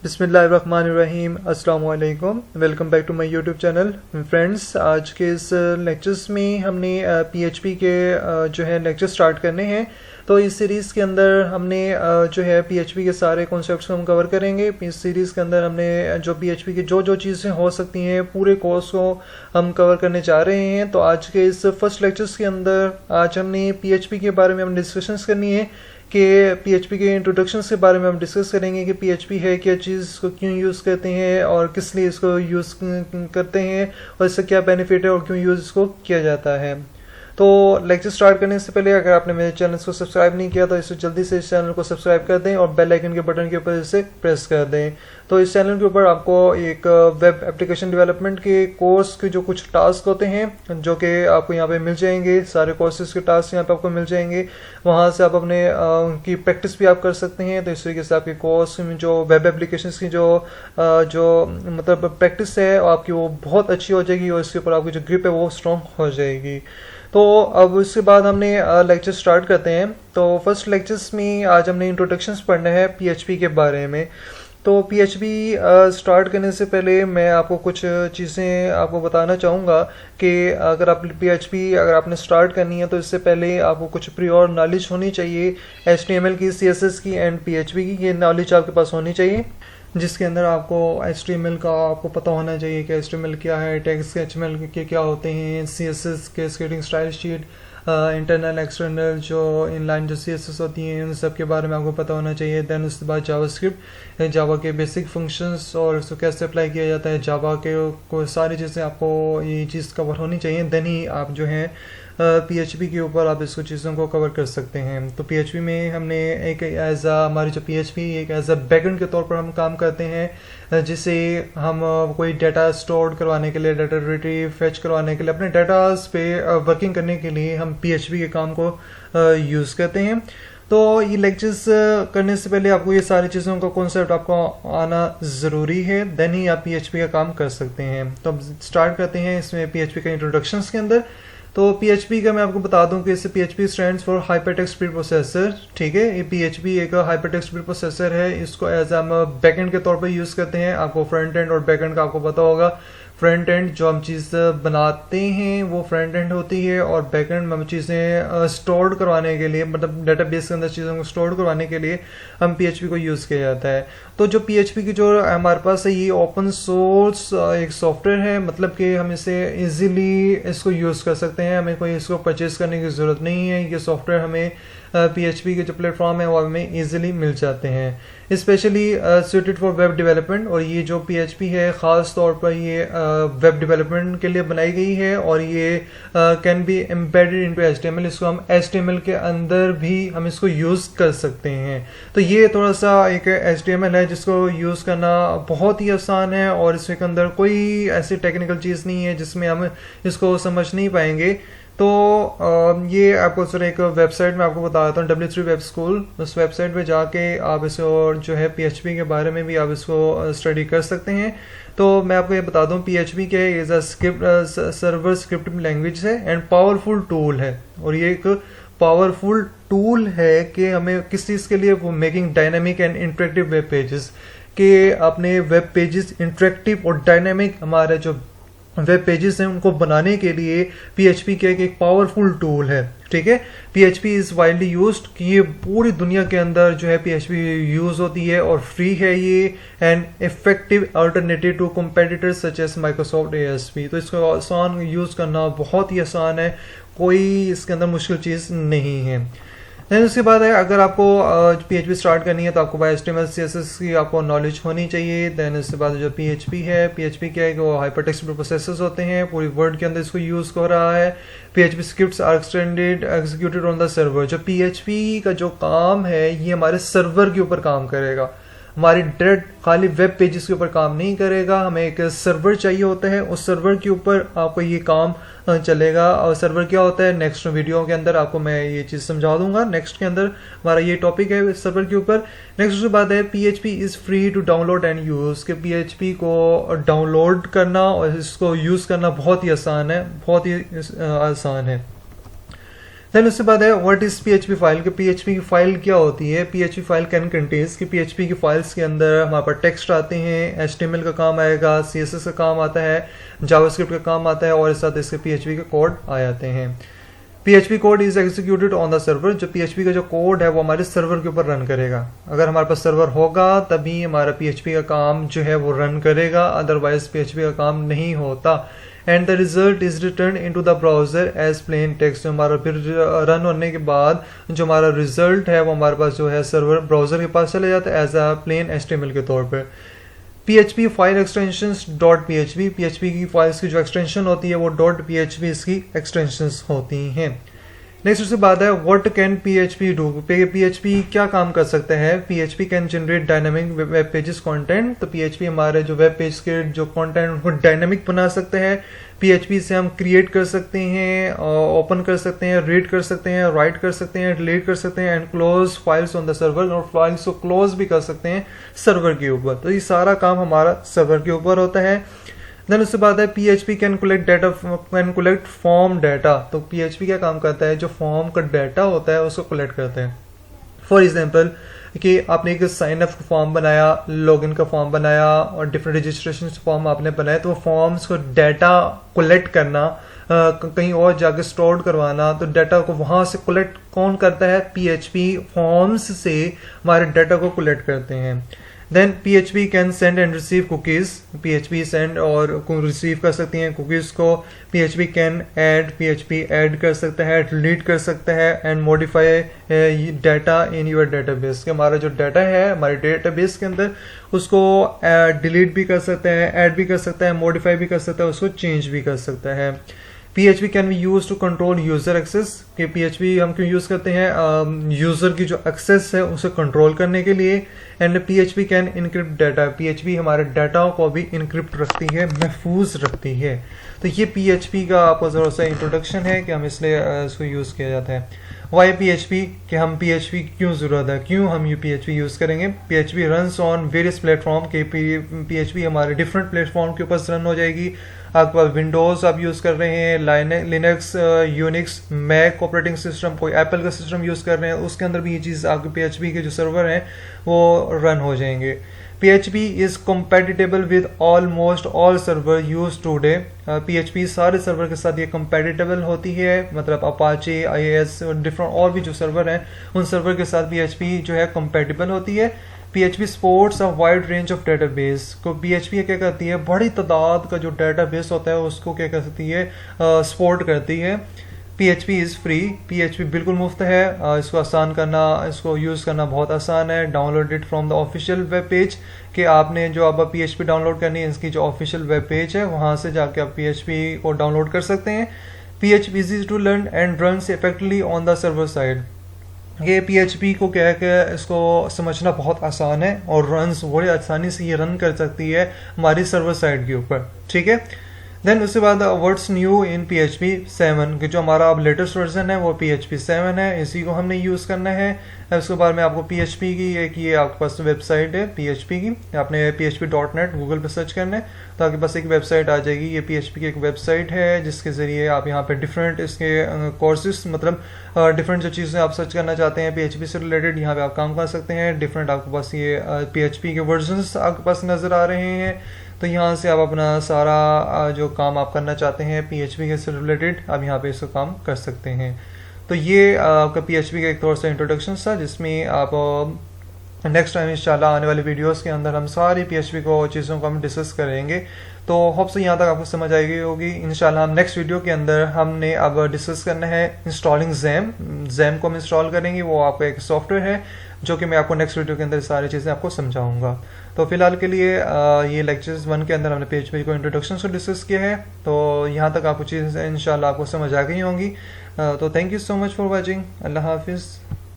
बिस्मिल्लाहिर्रहमानिर्रहीम अस्सलाम वालेकुम। Welcome back to my YouTube channel. Friends, आज के इस लेक्चर्स में हमने पीएचपी के जो है लेक्चर स्टार्ट करने हैं। तो इस सीरीज़ के अंदर हमने जो है पीएचपी के सारे कॉन्सेप्ट्स को हम कवर करेंगे। इस सीरीज़ के अंदर हमने जो पीएचपी की जो चीज़ें हो सकती हैं पूरे कोर्स को हम कवर करने जा रहे हैं। तो आज के इस फर्स्ट लेक्चर्स के अंदर आज हमने पीएचपी के बारे में हम डिस्कशंस करनी है कि पीएचपी के इंट्रोडक्शन के बारे में हम डिस्कस करेंगे कि पीएचपी है क्या चीज़, इसको क्यों यूज़ करते हैं और किस लिए इसको यूज़ करते हैं और इससे क्या बेनिफिट है और क्यों यूज़ इसको किया जाता है। तो लेक्चर स्टार्ट करने से पहले अगर आपने मेरे चैनल को सब्सक्राइब नहीं किया तो इसे जल्दी से इस चैनल को सब्सक्राइब कर दें और बेल आइकन के बटन के ऊपर इसे प्रेस कर दें। तो इस चैनल के ऊपर आपको एक वेब एप्लीकेशन डेवलपमेंट के कोर्स के जो कुछ टास्क होते हैं जो कि आपको यहाँ पे मिल जाएंगे, सारे कोर्सेज के टास्क यहाँ पे आपको मिल जाएंगे। वहाँ से आप अपने की प्रैक्टिस भी आप कर सकते हैं। तो इस तरीके से आपके कोर्स में जो वेब एप्लीकेशन की जो मतलब प्रैक्टिस है आपकी वो बहुत अच्छी हो जाएगी और इसके ऊपर आपकी जो ग्रिप है वो स्ट्रॉन्ग हो जाएगी। तो अब उसके बाद हमने लेक्चर स्टार्ट करते हैं। तो फर्स्ट लेक्चर्स में आज हमने इंट्रोडक्शंस पढ़ना है पीएचपी के बारे में। तो पीएचपी स्टार्ट करने से पहले मैं आपको कुछ चीज़ें आपको बताना चाहूँगा कि अगर आप पीएचपी अगर आपने स्टार्ट करनी है तो इससे पहले आपको कुछ प्रियोर नॉलेज होनी चाहिए एचटीएमएल की, सीएसएस की एंड पीएचपी की। ये नॉलेज आपके पास होनी चाहिए जिसके अंदर आपको HTML का आपको पता होना चाहिए कि HTML क्या है, टैग्स HTML के क्या होते हैं, CSS के skating style sheet, internal external जो इनलाइन जो CSS होती हैं उन सब के बारे में आपको पता होना चाहिए। देन उसके बाद जावास्क्रिप्ट, जावा के बेसिक फंक्शंस और उसको कैसे अप्लाई किया जाता है, जावा के को सारी चीज़ें आपको ये चीज़ कवर होनी चाहिए। देन ही आप जो है पीएचपी के ऊपर आप इसको चीज़ों को कवर कर सकते हैं। तो पीएचपी में हमने एक एज आ हमारी जो पीएचपी एक एज अ बैकएंड के तौर पर हम काम करते हैं, जिसे हम कोई डाटा स्टोर करवाने के लिए, डाटा रिट्रीव फेच करवाने के लिए, अपने डाटास पे वर्किंग करने के लिए हम पीएचपी के काम को यूज़ करते हैं। तो ये लेक्चर्स करने से पहले आपको ये सारी चीज़ों का कॉन्सेप्ट आपको आना ज़रूरी है, देन ही आप पीएचपी का काम कर सकते हैं। तो अब स्टार्ट करते हैं इसमें पीएचपी का इंट्रोडक्शंस के अंदर। तो पीएचपी का मैं आपको बता दूं कि इससे PHP stands for hypertext pre processor. ठीक है, ये पीएचपी एक हाइपरटेक्स्ट प्री प्रोसेसर है। इसको एज हम बैकएंड के तौर पर यूज़ करते हैं। आपको फ्रंट एंड और बैकएंड का आपको पता होगा। फ्रंट एंड जो हम चीज़ बनाते हैं वो फ्रंट एंड होती है और बैक एंड में हम चीज़ें स्टोर करवाने के लिए, मतलब डेटाबेस के अंदर चीज़ों को स्टोर करवाने के लिए हम पीएचपी को यूज़ किया जाता है। तो जो पीएचपी की जो हमारे पास है ये ओपन सोर्स एक सॉफ्टवेयर है, मतलब कि हम इसे इजीली इसको यूज़ कर सकते हैं। हमें कोई इसको परचेज करने की ज़रूरत नहीं है। ये सॉफ्टवेयर हमें पीएचपी के जो प्लेटफॉर्म है वो हमें इजीली मिल जाते हैं, specially suited for web development. और ये जो पीएचपी है ख़ास तौर पर ये वेब डेवलपमेंट के लिए बनाई गई है और ये can be embedded into HTML. इसको हम एचटीएमएल के अंदर भी हम इसको यूज़ कर सकते हैं। तो ये थोड़ा सा एक एचटीएमएल है जिसको यूज़ करना बहुत ही आसान है और इसके अंदर कोई ऐसी टेक्निकल चीज़ नहीं है जिसमें हम इसको समझ नहीं पाएंगे। तो ये आपको सर एक वेबसाइट में आपको बता देता हूँ, W3 वेब स्कूल। उस वेबसाइट पे जाके आप इसको जो है पीएचपी के बारे में भी आप इसको स्टडी कर सकते हैं। तो मैं आपको ये बता दूँ पीएचपी के is a server scripting language है एंड पावरफुल टूल है। और ये एक पावरफुल टूल है कि हमें किस चीज़ के लिए, वो making dynamic and interactive web pages, कि अपने वेब पेजेस इंटरेक्टिव और डायनामिक हमारे जो वेब पेजेस हैं उनको बनाने के लिए पीएचपी के एक पावरफुल टूल है। ठीक है, पीएचपी इज़ वाइडली यूज्ड, कि ये पूरी दुनिया के अंदर जो है पीएचपी यूज़ होती है और फ्री है ये and effective alternative to competitors such as Microsoft ASP। तो इसको आसान यूज़ करना बहुत ही आसान है, कोई इसके अंदर मुश्किल चीज़ नहीं है। देन उसके बाद है अगर आपको पीएचपी स्टार्ट करनी है तो आपको HTML CSS की आपको नॉलेज होनी चाहिए। देन उसके बाद जो पीएचपी है, पीएचपी क्या है कि वो हाइपरटेक्स्ट प्रोसेसर्स होते हैं, पूरी वर्ल्ड के अंदर इसको यूज़ हो रहा है। PHP scripts are extended executed on the server. जो पीएचपी का जो काम है ये हमारे सर्वर के ऊपर काम करेगा, हमारी डायरेक्ट खाली वेब पेजेस के ऊपर काम नहीं करेगा। हमें एक सर्वर चाहिए होता है, उस सर्वर के ऊपर आपको ये काम चलेगा। और सर्वर क्या होता है नेक्स्ट वीडियो के अंदर आपको मैं ये चीज़ समझा दूंगा। नेक्स्ट के अंदर हमारा ये टॉपिक है सर्वर के ऊपर। नेक्स्ट उसके बाद है PHP is free to download and use, कि पीएचपी को डाउनलोड करना और इसको यूज़ करना बहुत ही आसान है, बहुत ही आसान है। देन उसके बाद है व्हाट इज पीएचपी फाइल, कि पीएचपी की फाइल क्या होती है। पीएचपी फाइल कैन कंटेन्स, कि पीएचपी की फाइल्स के अंदर हमारे पास टेक्स्ट आते हैं, एचटीएमएल का काम आएगा, सीएसएस का काम आता है, जावास्क्रिप्ट का काम आता है और इस साथ इसके पीएचपी के कोड आ जाते हैं। PHP code is executed on the server, जो पीएचपी का जो कोड है वो हमारे सर्वर के ऊपर रन करेगा। अगर हमारे पास सर्वर होगा तभी हमारा पीएचपी का काम जो है वो रन करेगा, अदरवाइज पीएचपी का काम नहीं होता। And the result is return into the browser as plain text, जो हमारा फिर रन होने के बाद जो हमारा रिजल्ट है वो हमारे पास जो है सर्वर ब्राउजर के पास चले जाता है एज अ प्लेन एचटीएमएल के तौर पर। PHP file extensions .php, PHP की फाइल्स की जो एक्सटेंशन होती है वो .php इसकी एक्सटेंशंस होती हैं। नेक्स्ट उसके बाद है what can PHP do, PHP क्या काम कर सकता है। PHP can generate dynamic web pages content, तो PHP हमारे जो वेब पेज के जो कंटेंट उनको डायनामिक बना सकते हैं। PHP से हम क्रिएट कर सकते हैं, ओपन कर सकते हैं, रीड कर सकते हैं, राइट कर सकते हैं, डिलीट कर सकते हैं and close files on the server, और फाइल्स को क्लोज भी कर सकते हैं सर्वर के ऊपर। तो ये सारा काम हमारा सर्वर के ऊपर होता है। देन उसके बाद है PHP can collect form data, तो PHP क्या काम करता है, जो फॉर्म का डाटा होता है उसको कलेक्ट करता है। फॉर एग्जाम्पल कि आपने एक साइन अप फॉर्म बनाया, लॉगिन का फॉर्म बनाया और डिफरेंट रजिस्ट्रेशन फॉर्म आपने बनाए, तो वो फॉर्म्स को डाटा कलेक्ट करना, कहीं और जाके स्टोर करवाना, तो डाटा को वहां से कलेक्ट कौन करता है, PHP फॉर्म्स से हमारे डाटा को कलेक्ट करते हैं। Then PHP can send and receive cookies, PHP send और रिसीव कर सकती हैं कुकीज को। PHP can add, PHP add कर सकता है, डिलीट कर सकता है and modify data in your database, कि हमारा जो डाटा है हमारे डेटाबेस के अंदर उसको डिलीट भी कर सकता है, ऐड भी कर सकता है, मॉडिफाई भी कर सकता है, उसको चेंज भी कर सकता है। PHP can be use to control user access, कि PHP हम क्यों यूज करते हैं, यूजर की जो एक्सेस है उसे कंट्रोल करने के लिए। And PHP can encrypt data, PHP हमारे डाटा को भी इनक्रिप्ट रखती है, महफूज रखती है। तो ये PHP का आपको जरा सा इंट्रोडक्शन है कि हम इसलिए इसको यूज किया जाता है। वाई PHP, कि हम PHP क्यों जरूरत है, क्यों हम ये PHP यूज करेंगे। PHP runs on various platform, के PHP हमारे डिफरेंट प्लेटफॉर्म के ऊपर रन हो जाएगी। आपके पास विंडोज आप यूज कर रहे हैं, Linux, Unix, Mac operating system, कोई एप्पल का सिस्टम यूज कर रहे हैं, उसके अंदर भी ये चीज आपके PHP के जो सर्वर हैं वो रन हो जाएंगे। PHP is compatible with almost all server used today, PHP सारे सर्वर के साथ ये compatible होती है, मतलब Apache, IIS और डिफरेंट और भी जो सर्वर हैं उन सर्वर के साथ PHP जो है compatible होती है। PHP supports a wide range of database, को PHP क्या करती है, बड़ी तादाद का जो database होता है उसको क्या करती है, सपोर्ट करती है। PHP इज़ फ्री, PHP बिल्कुल मुफ्त है, इसको आसान करना, इसको यूज़ करना बहुत आसान है। Download it from the official web page, कि आपने जो अब PHP डाउनलोड करनी है इसकी जो ऑफिशियल वेब पेज है वहाँ से जाके आप PHP को डाउनलोड कर सकते हैं। PHP is easy to learn and runs effectively on the server side, ये PHP को क्या है कि इसको समझना बहुत आसान है और रन्स बड़े आसानी से ये रन कर सकती है हमारी सर्वर साइड के ऊपर, ठीक है। देन उसके बाद व्हाट्स न्यू इन PHP 7, कि जो हमारा अब लेटेस्ट वर्जन है वो PHP 7 है, इसी को हमने यूज़ करना है। उसके बाद में आपको PHP की एक ये आपके पास वेबसाइट है PHP की, आपने php.net गूगल पे सर्च करना है तो आपके पास एक वेबसाइट आ जाएगी। ये PHP की एक वेबसाइट है जिसके ज़रिए आप यहाँ पे डिफरेंट इसके कोर्सेज, मतलब डिफरेंट जो चीज़ें आप सर्च करना चाहते हैं PHP से रिलेटेड, यहाँ पे आप काम कर सकते हैं। डिफरेंट आपके पास ये PHP के वर्जन्स आपके पास नज़र आ रहे हैं, तो यहाँ से आप अपना सारा जो काम आप करना चाहते हैं PHP के से रिलेटेड आप यहाँ पे इसको काम कर सकते हैं। तो ये आपका PHP का एक तौर से इंट्रोडक्शन था, जिसमें आप नेक्स्ट टाइम इंशाल्लाह आने वाले वीडियोस के अंदर हम सारी PHP को चीज़ों को हम डिस्कस करेंगे। तो होप से यहाँ तक आपको समझ आई गई होगी। इंशाल्लाह हम नेक्स्ट वीडियो के अंदर हमने अब डिस्कस करना है इंस्टॉलिंग जैम को हम इंस्टॉल करेंगे। वो आपका एक सॉफ्टवेयर है जो कि मैं आपको नेक्स्ट वीडियो के अंदर सारी चीज़ें आपको समझाऊंगा। तो फिलहाल के लिए ये लेक्चर्स 1 के अंदर हमने PHP को इंट्रोडक्शन से डिस्कस किया है, तो यहाँ तक आपको चीज़ें इंशाल्लाह आपको समझ आ गई होंगी। तो thank you so much for watching. अल्लाह हाफिज़।